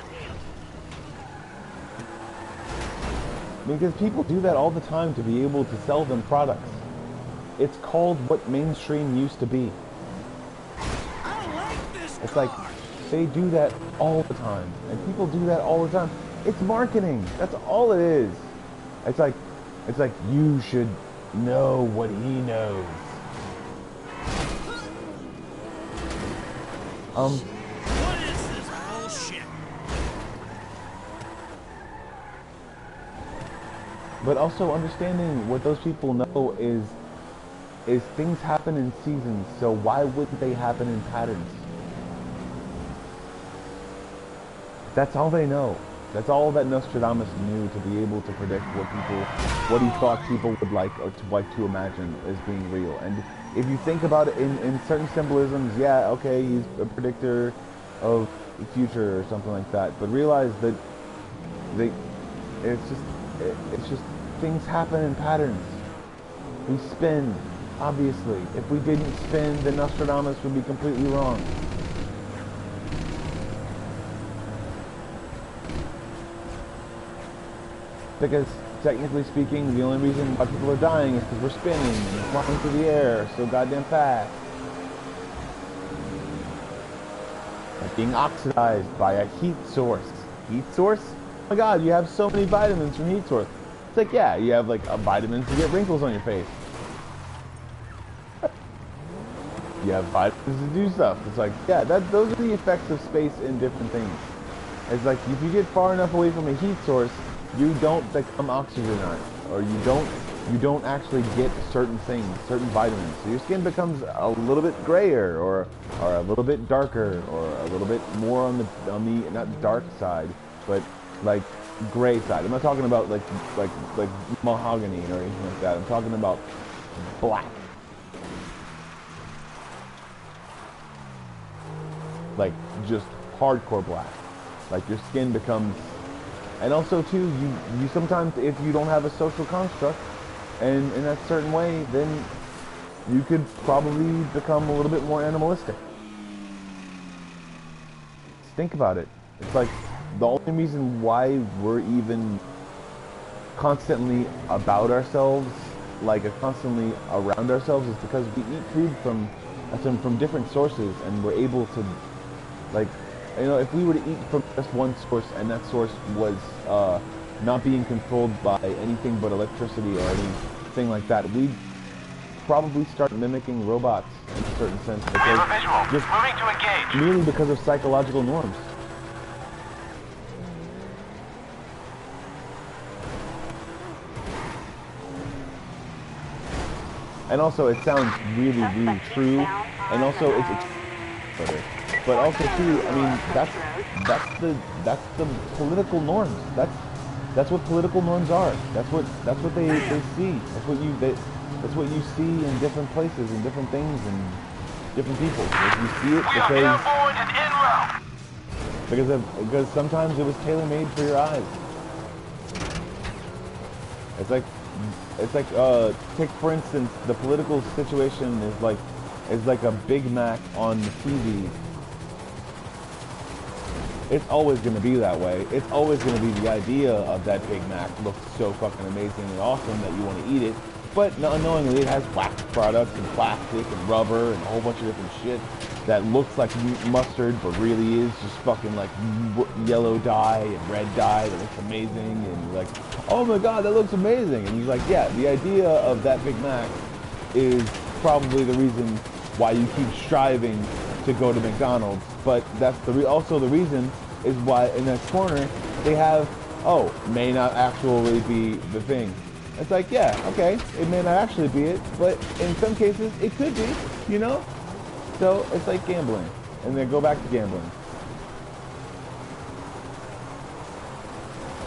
Because people do that all the time to be able to sell them products. It's called what mainstream used to be. It's like, they do that all the time. And people do that all the time. It's marketing. That's all it is. It's like you should know what he knows. What is this bullshit? But also understanding what those people know is things happen in seasons, so why wouldn't they happen in patterns? That's all they know. That's all that Nostradamus knew, to be able to predict what he thought people would like or to imagine as being real. And if you think about it in certain symbolisms, yeah, okay, he's a predictor of the future or something like that. But realize that it's just things happen in patterns. We spin, obviously. If we didn't spin, then Nostradamus would be completely wrong. Because, technically speaking, the only reason why people are dying is because we're spinning and flying through the air so goddamn fast. Like being oxidized by a heat source. Heat source? Oh my god, you have so many vitamins from heat source. It's like, yeah, you have like a vitamin to get wrinkles on your face. You have vitamins to do stuff. It's like, yeah, those are the effects of space in different things. It's like, if you get far enough away from a heat source, you don't become oxygenized, or you don't actually get certain things, certain vitamins. So your skin becomes a little bit grayer, or a little bit darker, or a little bit more on the not dark side, but like gray side. I'm not talking about like mahogany or anything like that. I'm talking about black. Like just hardcore black. Like your skin becomes. And also too, you sometimes, if you don't have a social construct, and in that certain way, then you could probably become a little bit more animalistic. Just think about it. It's like, the only reason why we're even constantly about ourselves, like constantly around ourselves, is because we eat food from different sources, and we're able to, like, you know, if we were to eat from just one source, and that source was not being controlled by anything but electricity or anything like that, we'd probably start mimicking robots in a certain sense. Because just moving to engage. merely because of psychological norms. And also, it sounds really, really true. And also, it's but also too, I mean, that's the political norms. That's what political norms are. That's what they see. That's what you see in different places and different things and different people. Like you see it because sometimes it was tailor-made for your eyes. It's like take for instance, the political situation is like a Big Mac on the TV. It's always going to be that way. It's always going to be the idea of that Big Mac looks so fucking amazing and awesome that you want to eat it. But unknowingly, it has wax products and plastic and rubber and a whole bunch of different shit that looks like mustard, but really is just fucking like yellow dye and red dye that looks amazing. And you're like, oh my god, that looks amazing. And he's like, yeah, the idea of that Big Mac is probably the reason why you keep striving to go to McDonald's. But that's also the reason is why in that corner they have, oh, may not actually be the thing. It's like, yeah, okay, it may not actually be it, but in some cases it could be, you know? So it's like gambling, and then go back to gambling.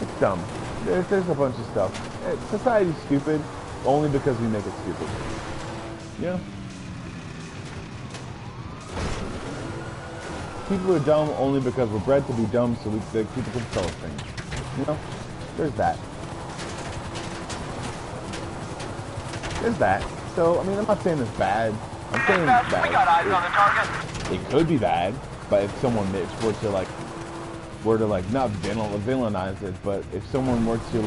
It's dumb. There's a bunch of stuff. Society's stupid only because we make it stupid. Yeah. People are dumb only because we're bred to be dumb, so people can tell us things. You know? There's that. There's that. So, I mean, I'm not saying it's bad. I'm saying it's bad. We got eyes on the target. It could be bad, but if someone were to not villainize it, but if someone were to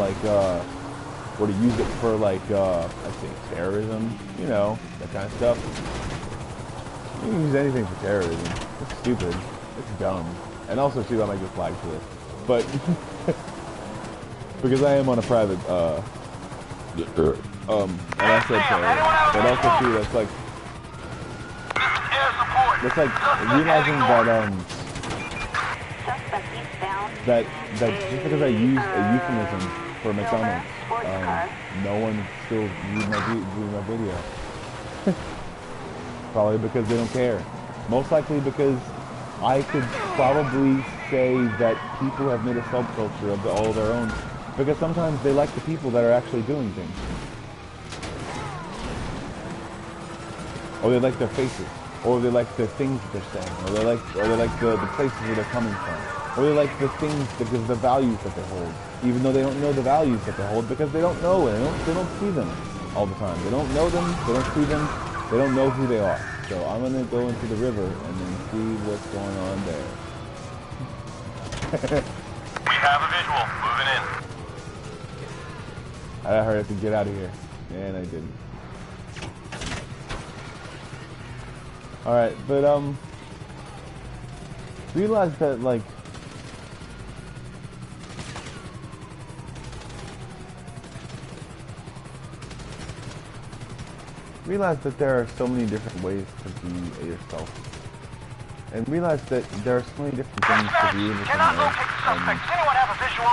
use it for I think terrorism, you know, that kind of stuff. You can use anything for terrorism. It's stupid. It's dumb. And also too, I might get flagged for this. But because I am on a private and I said so. But also too, that's like realizing that just because I used a euphemism for McDonald's, no one still viewed my video. Probably because they don't care. Most likely because I could probably say that people have made a subculture of all their own, because sometimes they like the people that are actually doing things. or they like their faces, or they like the things that they're saying, or they like the places where they're coming from, or they like the things the values that they hold, even though they don't know the values that they hold because they don't know it. They don't see them all the time. They don't know them. They don't see them. They don't know who they are. So I'm gonna go into the river and then see what's going on there. We have a visual. Moving in. I heard I have to get out of here, and I didn't. All right, but realize that like. Realize that there are so many different ways to be yourself. And realize that there are so many different things to be able to know. Anyone have a visual?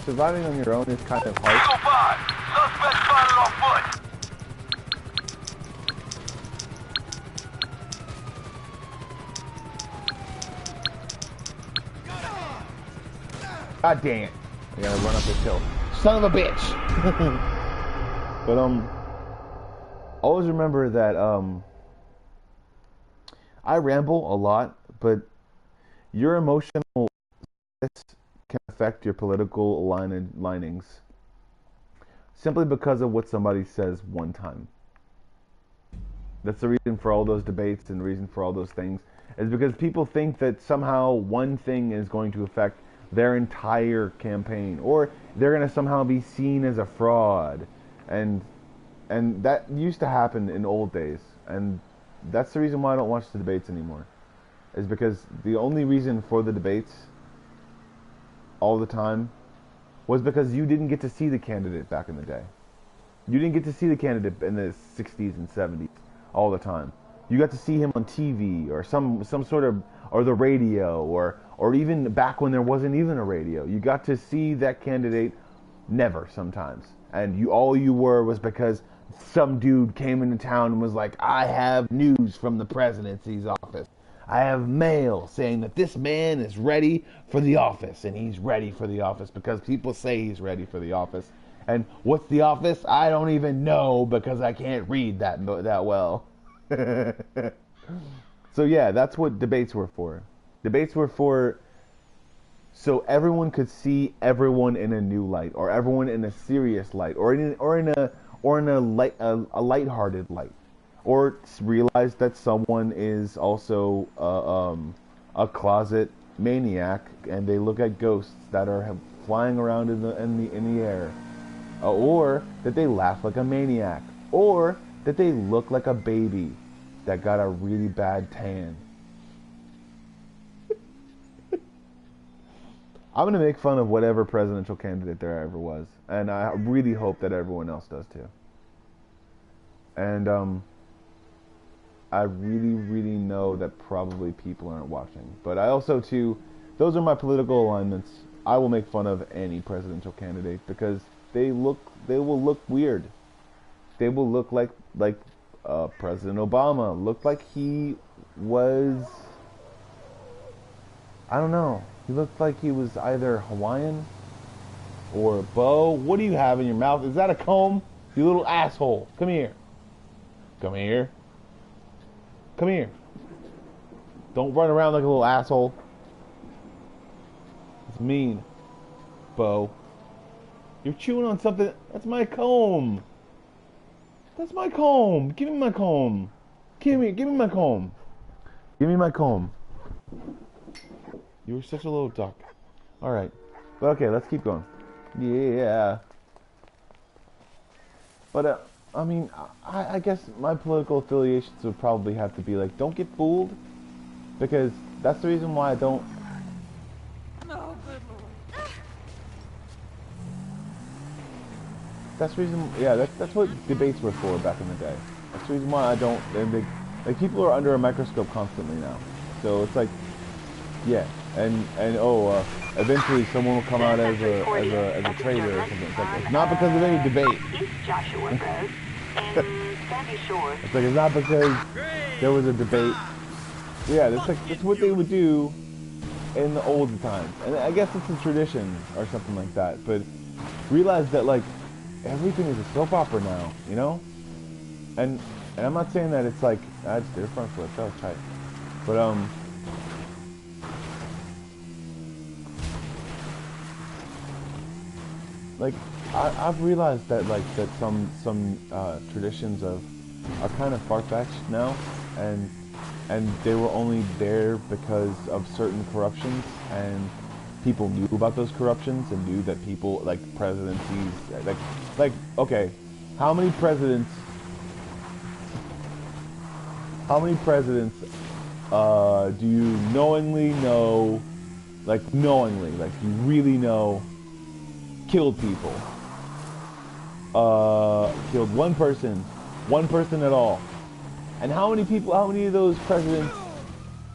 Surviving on your own is kind of hard. Eagle 5. Suspect spotted on foot. God dang it. I gotta run up this hill. Son of a bitch! But always remember that I ramble a lot, but your emotional can affect your political linings simply because of what somebody says one time. That's the reason for all those debates and the reason for all those things is because people think that somehow one thing is going to affect their entire campaign, or they're going to somehow be seen as a fraud, and that used to happen in old days, and that's the reason why I don't watch the debates anymore, is because the only reason for the debates all the time was because you didn't get to see the candidate back in the day. You didn't get to see the candidate in the 60s and 70s all the time. You got to see him on TV or some sort of, or the radio, or even back when there wasn't even a radio. You got to see that candidate never sometimes. And all you were was because some dude came into town and was like, I have news from the presidency's office. I have mail saying that this man is ready for the office, and he's ready for the office because people say he's ready for the office. And what's the office? I don't even know because I can't read that well. So yeah, that's what debates were for. Debates were for so everyone could see everyone in a new light, or everyone in a serious light, or in a lighthearted light, or realize that someone is also a closet maniac and they look at ghosts that are flying around in the air, or that they laugh like a maniac, or that they look like a baby that got a really bad tan. I'm going to make fun of whatever presidential candidate there ever was. And I really hope that everyone else does too. And I really, really know that probably people aren't watching. But I also too, those are my political alignments. I will make fun of any presidential candidate because they will look weird. They will look like President Obama looked like he was, I don't know. He looked like he was either Hawaiian or a bow. What do you have in your mouth? Is that a comb? You little asshole. Come here. Come here. Come here. Don't run around like a little asshole. It's mean. Bo. You're chewing on something. That's my comb. That's my comb. Give me my comb. Give me my comb. Give me my comb. You were such a little duck. Alright. But okay, let's keep going. Yeah. But, I mean, I guess my political affiliations would probably have to be like, don't get fooled. Because that's the reason why I don't... No, good Lord. That's the reason... Yeah, that's what debates were for back in the day. That's the reason why I don't... Like, people are under a microscope constantly now. So it's like... Yeah. And eventually someone will come out as a traitor or something. It's like, it's not because of any debate. It's like, it's not because there was a debate. Yeah, that's what they would do in the old times. And I guess it's a tradition or something like that. But realize that, like, everything is a soap opera now, you know? And And I'm not saying that it's like, I just did a front flip, that was tight. But, like, I've realized that, like, that some traditions are kind of far-fetched now, and they were only there because of certain corruptions, and people knew about those corruptions and knew that people, like, presidencies, like, okay, how many presidents do you knowingly know, like you really know, killed people? Killed one person at all. And how many of those presidents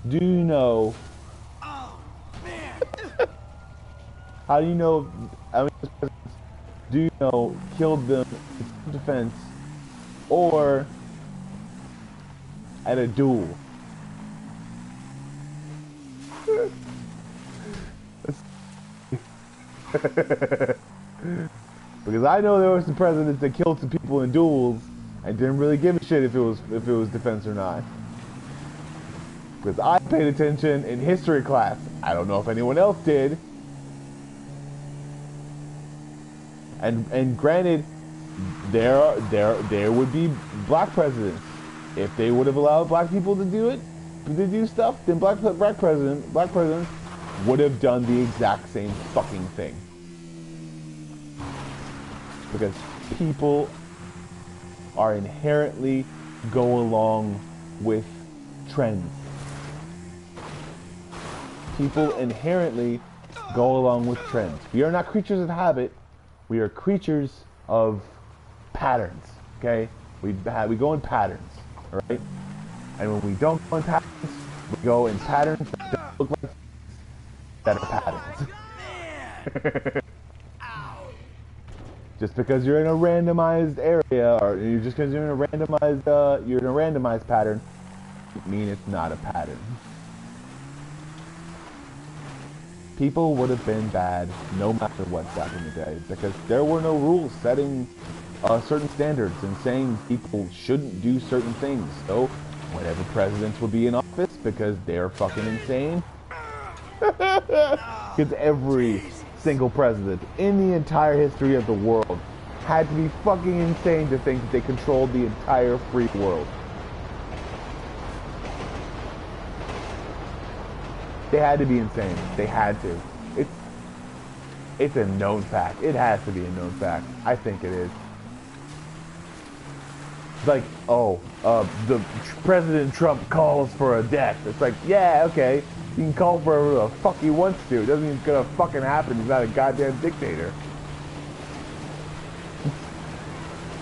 do you know? How do you know how many presidents do you know killed them in self-defense or at a duel? Because I know there were some presidents that killed some people in duels and didn't really give a shit if it was defense or not. Because I paid attention in history class. I don't know if anyone else did. And granted, there would be black presidents. If they would have allowed black people to do stuff, then black presidents would have done the exact same fucking thing. Because people are inherently go along with trends. People inherently go along with trends. We are not creatures of habit. We are creatures of patterns. Okay? We go in patterns. All right? And when we don't go in patterns, we go in patterns that don't look like that are patterns. Just because you're in a randomized area, or just because you're in a randomized pattern, doesn't mean it's not a pattern. People would have been bad no matter what back in the day, because there were no rules setting certain standards and saying people shouldn't do certain things. So whenever presidents would be in office, because they're fucking insane, because every single president in the entire history of the world had to be fucking insane to think that they controlled the entire free world. They had to be insane. They had to. It's a known fact. It has to be a known fact. I think it is. It's like, the President Trump calls for a death. It's like, yeah, okay. He can call for whatever the fuck he wants to. It doesn't mean it's gonna fucking happen. He's not a goddamn dictator.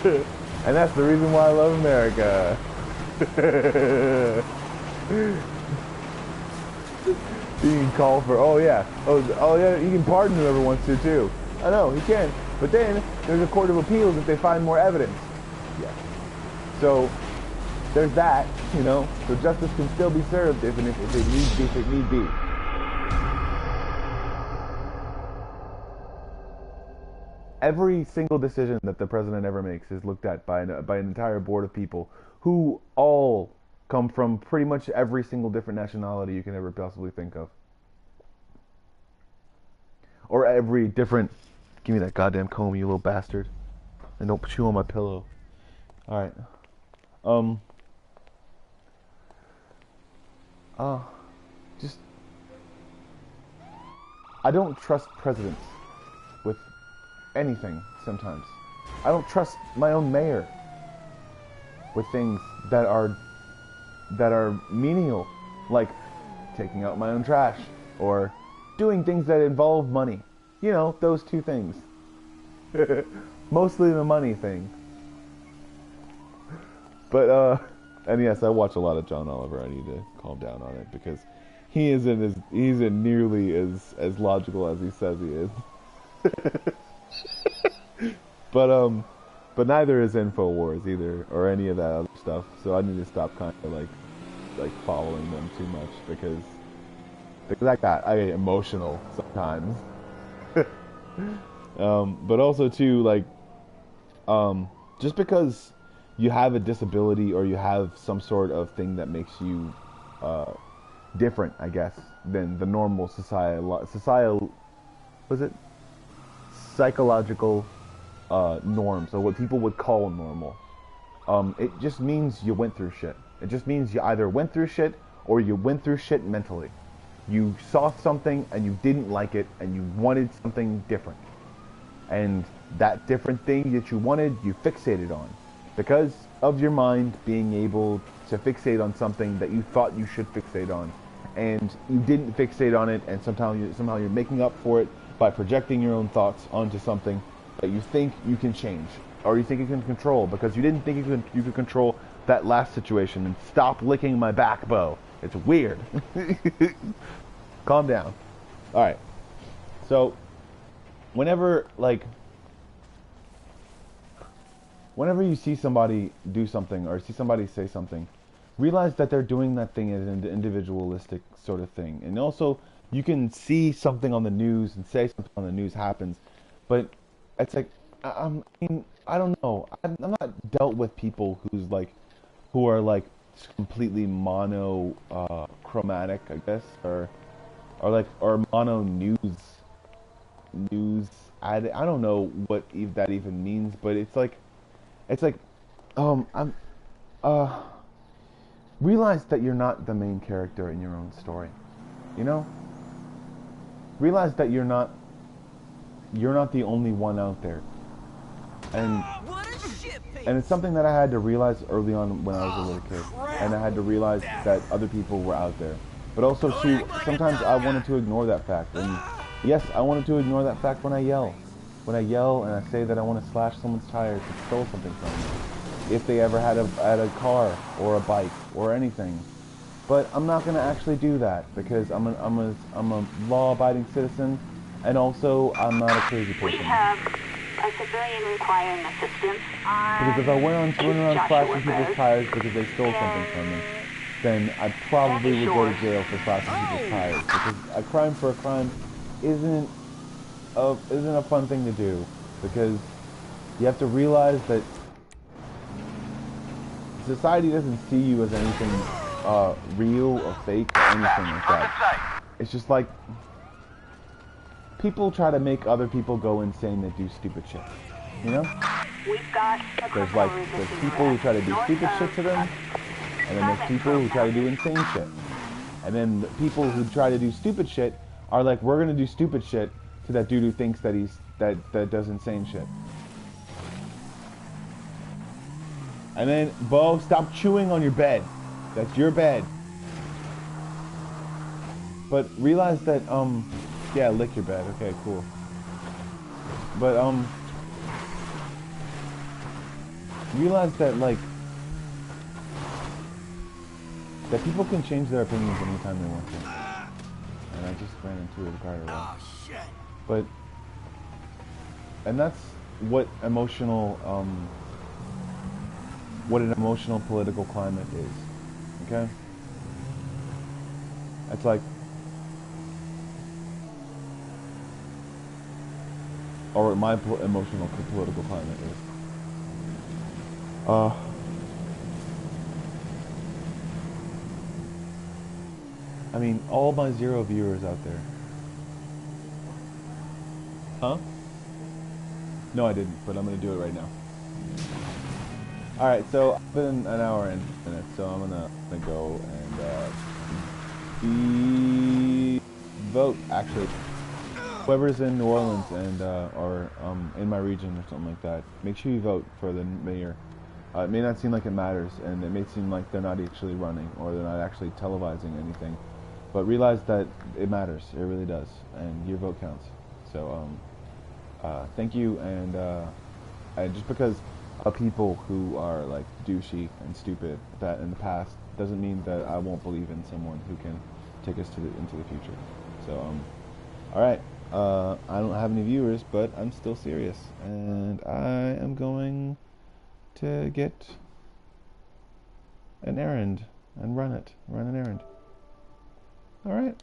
And that's the reason why I love America. He can call for, oh yeah, he can pardon whoever wants to too. I know, he can. But then, there's a court of appeals if they find more evidence. Yeah. So, there's that, you know, so justice can still be served if it need be. Every single decision that the president ever makes is looked at by an entire board of people who all come from pretty much every single different nationality you can ever possibly think of. Or every different... Give me that goddamn comb, you little bastard. And don't chew on my pillow. Alright. Just... I don't trust presidents with anything sometimes. I don't trust my own mayor with things that are menial, like taking out my own trash or doing things that involve money. You know, those two things. Mostly the money thing. But and yes, I watch a lot of John Oliver. I need to calm down on it because he isn't nearly as logical as he says he is. But neither is InfoWars either, or any of that other stuff. So I need to stop kind of like following them too much because I get emotional sometimes. But also too, like, just because you have a disability or you have some sort of thing that makes you different, I guess, than the normal was it psychological norms, or what people would call normal. It just means you went through shit. It just means you either went through shit or you went through shit mentally. You saw something and you didn't like it and you wanted something different. And that different thing that you wanted, you fixated on. Because of your mind being able to fixate on something that you thought you should fixate on. And you didn't fixate on it, and somehow you're making up for it by projecting your own thoughts onto something that you think you can change. Or you think you can control, because you didn't think you could control that last situation. And stop licking my back, Bo. It's weird. Calm down. Alright. So, whenever you see somebody do something, or see somebody say something, realize that they're doing that thing as an individualistic sort of thing. And also, you can see something on the news and say something on the news happens, but it's like, I mean, I don't know. I'm not dealt with people who are completely monochromatic, I guess, or mono news. I don't know what that even means, but it's like, realize that you're not the main character in your own story, you know? Realize that you're not the only one out there. And it's something that I had to realize early on when I was a little kid. And I had to realize that other people were out there. But also, too, sometimes I wanted to ignore that fact. And yes, I wanted to ignore that fact when I yell. When I yell and I say that I want to slash someone's tires and stole something from them. If they ever had a car or a bike or anything. But I'm not going to actually do that, because I'm a law-abiding citizen, and also I'm not a crazy person. We have a civilian requiring assistance on Because if I went around slashing people's tires because they stole something from me, then I probably would go to jail for slashing people's tires. Because a crime for a crime isn't a fun thing to do, because you have to realize that society doesn't see you as anything real or fake or anything like that. It's just like people try to make other people go insane that do stupid shit. You know? We've got There's people who try to do stupid shit to them, and then there's people who try to do insane shit. And then the people who try to do stupid shit are like, we're gonna do stupid shit to that dude who thinks that that does insane shit. And then, Bo, stop chewing on your bed. That's your bed. But realize that, yeah, lick your bed. Okay, cool. But, realize that, that people can change their opinions anytime they want to. And I just ran into a guard around. Oh, shit. But, and that's what an emotional political climate is, okay? It's like, or my emotional political climate is. I mean, all my 0 viewers out there. Huh? No, I didn't, but I'm gonna do it right now. Alright, so I've been an hour and minutes, so I'm gonna go and vote, actually. Whoever's in New Orleans and or in my region or something like that, make sure you vote for the mayor. It may not seem like it matters, and it may seem like they're not actually running, or they're not actually televising anything, but realize that it matters. It really does, and your vote counts. So thank you, and just because of people who are like douchey and stupid that in the past doesn't mean that I won't believe in someone who can take us into the future. So all right, I don't have any viewers, but I'm still serious, and I am going to get an errand and run an errand. All right.